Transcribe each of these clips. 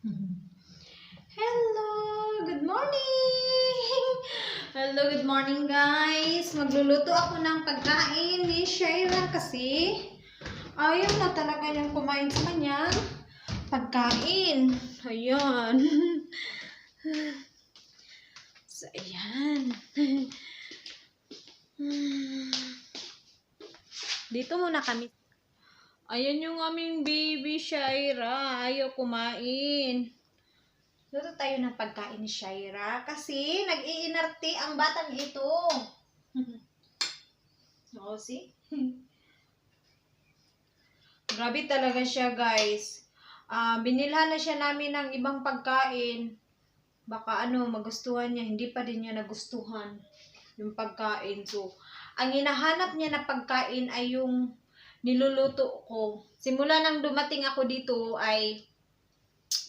Hello, good morning! Hello, good morning guys. Magluluto ako ng pagkain ni Shaira kasi ayaw na talaga niyang kumain sa kanyang pagkain. Ayan. So, ayan. Dito muna kami. Ayan yung aming baby Shaira. Ayaw kumain. Luto tayo ng pagkain ni Shaira kasi nag-iinarte ang batang ito. Oo, see? Grabe talaga siya, guys. Binilhan na siya namin ng ibang pagkain. Baka magustuhan niya. Hindi pa din niya nagustuhan yung pagkain. So, ang hinahanap niya na pagkain ay yung niluluto ko. Simula nang dumating ako dito ay,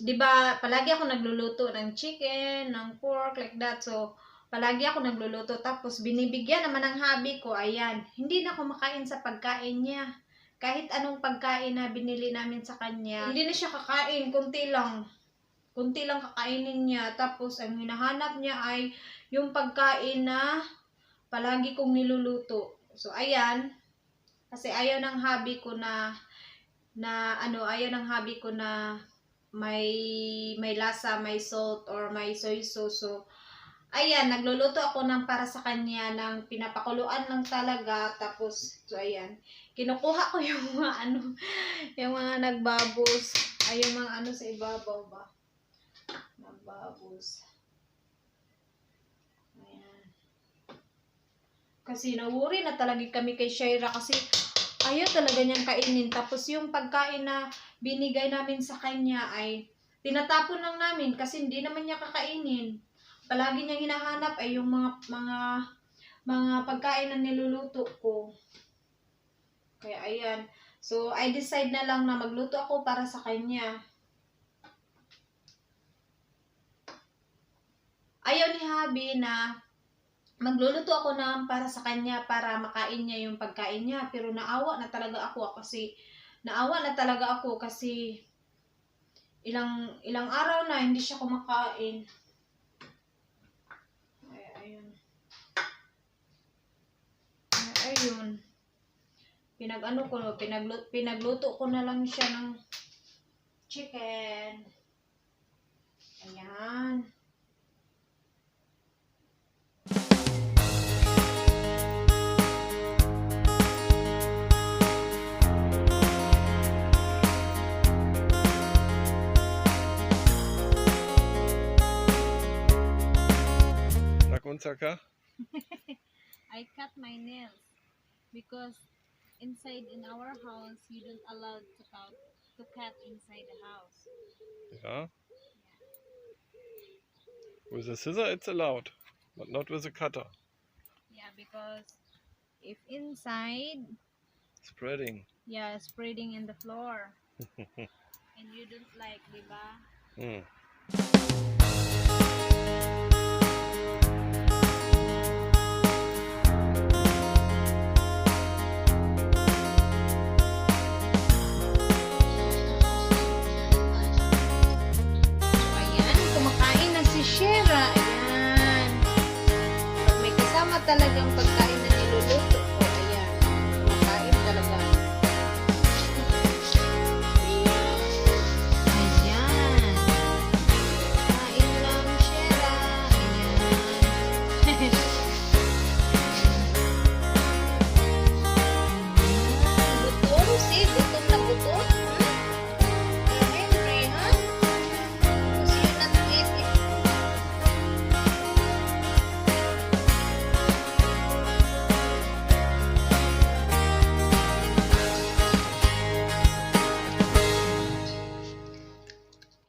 di ba, palagi ako nagluluto ng chicken, ng pork, like that. So, palagi ako nagluluto. Tapos, binibigyan naman ng hubby ko, ayan, hindi na kumakain sa pagkain niya. Kahit anong pagkain na binili namin sa kanya, hindi na siya kakain, kunti lang. Kunti lang kakainin niya. Tapos, ang hinahanap niya ay yung pagkain na palagi kong niluluto. So, ayan. Kasi ayaw ng hubby ko ayaw ng hubby ko na may lasa, may salt, or may soy sauce. So, ayan, nagluluto ako ng para sa kanya ng pinapakuluan lang talaga. Tapos, so ayan, kinukuha ko yung mga yung mga nagbabos. Ay, yung mga sa ibabaw ba? Nagbabos. Ayan. Kasi nawuri na talaga kami kay Shaira kasi ayaw talaga niyang kainin. Tapos yung pagkain na binigay namin sa kanya ay tinatapon lang namin kasi hindi naman niya kakainin. Palagi niyang hinahanap ay yung mga pagkain na niluluto ko. Kaya ayan. So I decide na lang na magluto ako para sa kanya. Ayaw ni hubby na magluluto ako para sa kanya para makain niya yung pagkain niya. Pero naawa na talaga ako kasi ilang araw na hindi siya kumakain. Ayun. Pinagluto ko na lang siya ng chicken. Ayan. Saka? I cut my nails because inside in our house you don't allow to cut inside the house. Yeah. With a scissor it's allowed, but not with a cutter. Yeah, because if inside, Spreading. yeah, spreading in the floor, and you don't like, diba? Shaira, ayan. Pag may kasama talagang pagkain.